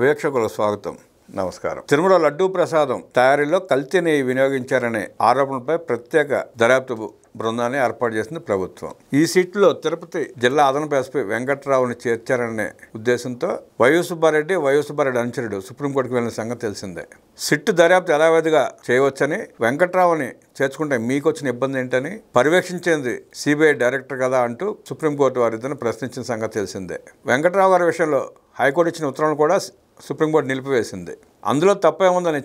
వీక్షకులకు స్వాగతం. నమస్కారం. తిరుమల లడ్డూ ప్రసాదం తయారీలో కల్తీ నెయ్యి వినియోగించారనే ఆరోపణలపై ప్రత్యేక దర్యాప్తు బృందాన్ని ఏర్పాటు చేసింది ప్రభుత్వం. ఈ సీట్లో తిరుపతి జిల్లా అదనపు ఎస్పీ వెంకట్రావుని చేర్చారనే ఉద్దేశంతో వైఎస్ సుబ్బారెడ్డి అనుచరుడు సుప్రీంకోర్టుకు వెళ్లిన సంగతి తెలిసిందే. సిట్ దర్యాప్తు యథావిధిగా చేయవచ్చని, వెంకట్రావుని చేర్చుకుంటే మీకు వచ్చిన ఇబ్బంది ఏంటని, పర్యవేక్షించేది సిబిఐ డైరెక్టర్ కదా అంటూ సుప్రీంకోర్టు వారిద్దరిని ప్రశ్నించిన సంగతి తెలిసిందే. వెంకట్రావు గారి విషయంలో హైకోర్టు ఇచ్చిన ఉత్తర్వులను కూడా సుప్రీంకోర్టు నిలిపివేసింది. అందులో తప్పేముందని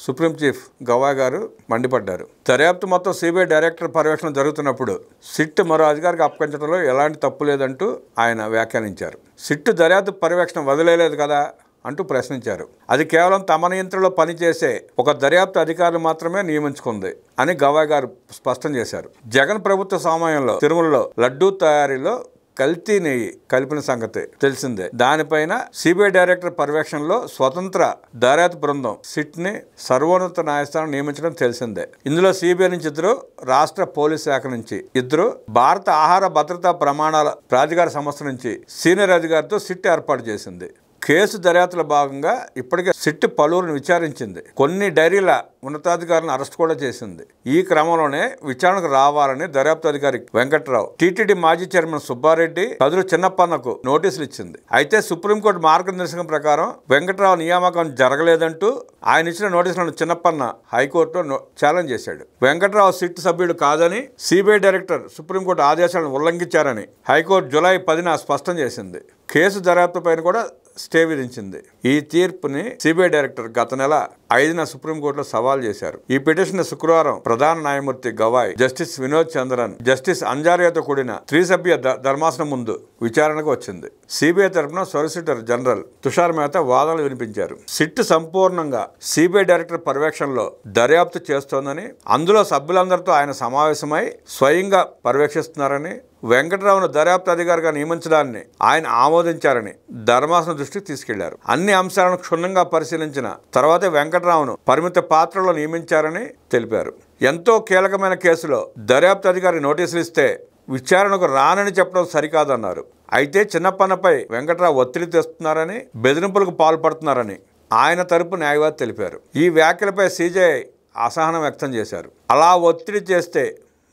సుప్రీం చీఫ్ గవాయ్ గారు మండిపడ్డారు. దర్యాప్తు మొత్తం సిబిఐ డైరెక్టర్ పర్యవేక్షణ జరుగుతున్నప్పుడు సిట్ మరో అధికారికి అప్పగించడంలో ఎలాంటి తప్పు లేదంటూ ఆయన వ్యాఖ్యానించారు. సిట్ దర్యాప్తు పర్యవేక్షణ వదిలేలేదు కదా అంటూ ప్రశ్నించారు. అది కేవలం తమ నియంత్రణలో పనిచేసే ఒక దర్యాప్తు అధికారులు మాత్రమే నియమించుకుంది అని గవాయ్ గారు స్పష్టం చేశారు. జగన్ ప్రభుత్వ సమయంలో తిరుమలలో లడ్డూ తయారీలో కల్తీ నెయ్యి కలిపిన సంగతి తెలిసిందే. దానిపైన సిబిఐ డైరెక్టర్ పర్యవేక్షణలో స్వతంత్ర దర్యాప్తు బృందం సిట్ని సర్వోన్నత న్యాయస్థానం నియమించడం తెలిసిందే. ఇందులో సిబిఐ నుంచి 2, రాష్ట్ర పోలీస్ శాఖ నుంచి 2, భారత ఆహార భద్రతా ప్రమాణాల ప్రాధికార సంస్థ నుంచి సీనియర్ అధికారితో సిట్ ఏర్పాటు చేసింది. కేసు దర్యాప్తులో భాగంగా ఇప్పటికే సిట్ పలువురిని విచారించింది. కొన్ని డైరీల ఉన్నతాధికారులను అరెస్ట్ కూడా చేసింది. ఈ క్రమంలోనే విచారణకు రావాలని దర్యాప్తు అధికారి వెంకట్రావు టీటీడీ మాజీ చైర్మన్ సుబ్బారెడ్డి, కదురు చిన్నప్పన్నకు నోటీసులు ఇచ్చింది. అయితే సుప్రీంకోర్టు మార్గదర్శకం ప్రకారం వెంకట్రావు నియామకం జరగలేదంటూ ఆయన ఇచ్చిన నోటీసులను చిన్నప్పన్న హైకోర్టులో ఛాలెంజ్ చేశాడు. వెంకట్రావు సిట్ సభ్యుడు కాదని, సిబిఐ డైరెక్టర్ సుప్రీంకోర్టు ఆదేశాలను ఉల్లంఘించారని హైకోర్టు జూలై 10న స్పష్టం చేసింది. కేసు దర్యాప్తు పైన కూడా స్టే విధించింది. ఈ తీర్పుని సిబిఐ డైరెక్టర్ గత నెల 5న సుప్రీంకోర్టులో సవాల్ చేశారు. ఈ పిటిషన్ శుక్రవారం ప్రధాన న్యాయమూర్తి గవాయ్, జస్టిస్ వినోద్ చంద్రన్, జస్టిస్ అంజారియాతో కూడిన 3 సభ్య ధర్మాసనం ముందు విచారణకు వచ్చింది. సిబిఐ తరఫున సొలిసిటర్ జనరల్ తుషార్ మెహతా వాదనలు వినిపించారు. సిట్ సంపూర్ణంగా సిబిఐ డైరెక్టర్ పర్యవేక్షణలో దర్యాప్తు చేస్తోందని, అందులో సభ్యులందరితో ఆయన సమావేశమై స్వయంగా పర్యవేక్షిస్తున్నారని, వెంకట్రావును దర్యాప్తు అధికారిగా నియమించడాన్ని ఆయన ఆమోదించారని ధర్మాసనం దృష్టికి తీసుకెళ్లారు. అన్ని అంశాలను క్షుణ్ణంగా పరిశీలించిన తర్వాతే వెంకట్రావును పరిమిత పాత్రలో నియమించారని తెలిపారు. ఎంతో కీలకమైన కేసులో దర్యాప్తు అధికారి నోటీసులు ఇస్తే విచారణకు రానని చెప్పడం సరికాదన్నారు. అయితే చిన్నప్పన్నపై వెంకట్రావు ఒత్తిడి తెస్తున్నారని, బెదిరింపులకు పాల్పడుతున్నారని ఆయన తరపు న్యాయవాది తెలిపారు. ఈ వ్యాఖ్యలపై సిజేఐ అసహనం వ్యక్తం చేశారు. అలా ఒత్తిడి చేస్తే,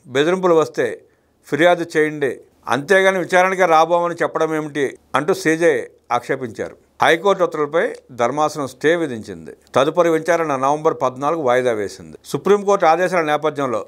బెదిరింపులు వస్తే ఫిర్యాదు చేయండి, అంతేగాని విచారణగా రాబోమని చెప్పడం ఏమిటి అంటూ సిజేఐ ఆక్షేపించారు. హైకోర్టు ఉత్తర్వులపై ధర్మాసనం స్టే విధించింది. తదుపరి విచారణ నవంబర్ 14 వాయిదా వేసింది. సుప్రీంకోర్టు ఆదేశాల నేపథ్యంలో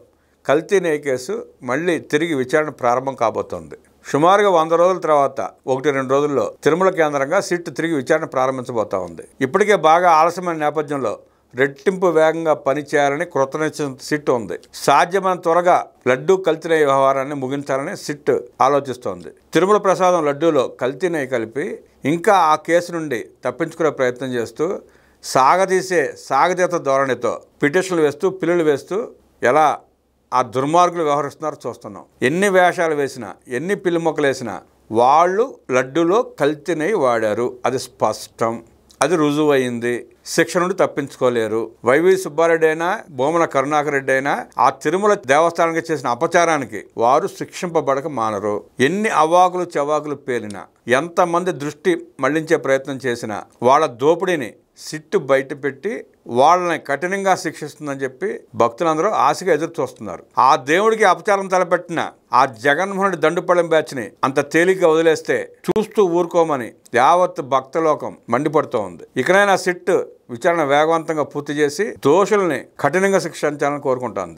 కల్తీ నెయ్యి కేసు మళ్లీ తిరిగి విచారణ ప్రారంభం కాబోతోంది. సుమారుగా 100 రోజుల తర్వాత 1-2 రోజుల్లో తిరుమల కేంద్రంగా సిట్ తిరిగి విచారణ ప్రారంభించబోతా ఉంది. ఇప్పటికే బాగా ఆలస్యమైన నేపథ్యంలో రెట్టింపు వేగంగా పనిచేయాలని కృతనిశ్చయం సిట్ ఉంది. సాధ్యమైన త్వరగా లడ్డూ కల్తీ నెయ్యి వ్యవహారాన్ని ముగించాలని సిట్ ఆలోచిస్తోంది. తిరుమల ప్రసాదం లడ్డూలో కల్తీ నెయ్యి కలిపి ఇంకా ఆ కేసు నుండి తప్పించుకునే ప్రయత్నం చేస్తూ సాగతీత ధోరణితో పిటిషన్లు వేస్తూ, పిల్లులు వేస్తూ ఎలా ఆ దుర్మార్గులు వ్యవహరిస్తున్నారో చూస్తున్నాం. ఎన్ని వేషాలు వేసినా, ఎన్ని పిల్లి మొక్కలు వేసినా వాళ్ళు లడ్డూలో కల్తీ నెయ్యి వాడారు. అది స్పష్టం, అది రుజువైంది. శిక్ష నుండి తప్పించుకోలేరు. వైవి సుబ్బారెడ్డి అయినా, బోమన కరుణాకర్ రెడ్డి అయినా ఆ తిరుమల దేవస్థానానికి చేసిన అపచారానికి వారు శిక్షింపబడక మానరు. ఎన్ని అవాకులు చవాకులు పేలినా, ఎంతమంది దృష్టి మళ్లించే ప్రయత్నం చేసినా వాళ్ళ దోపిడీని సిట్టు బయట పెట్టి వాళ్ళని కఠినంగా శిక్షిస్తుందని చెప్పి భక్తులందరూ ఆశగా ఎదురు చూస్తున్నారు. ఆ దేవుడికి అపచారం తలపెట్టిన ఆ జగన్మోహన్ దండుపళ్ళెం బ్యాచ్ని అంత తేలిగ్గా వదిలేస్తే చూస్తూ ఊరుకోమని యావత్ భక్తలోకం మండిపడుతూ ఉంది. ఇకనైనా సిట్ విచారణ వేగవంతంగా పూర్తి చేసి దోషుల్ని కఠినంగా శిక్షించాలని కోరుకుంటోంది.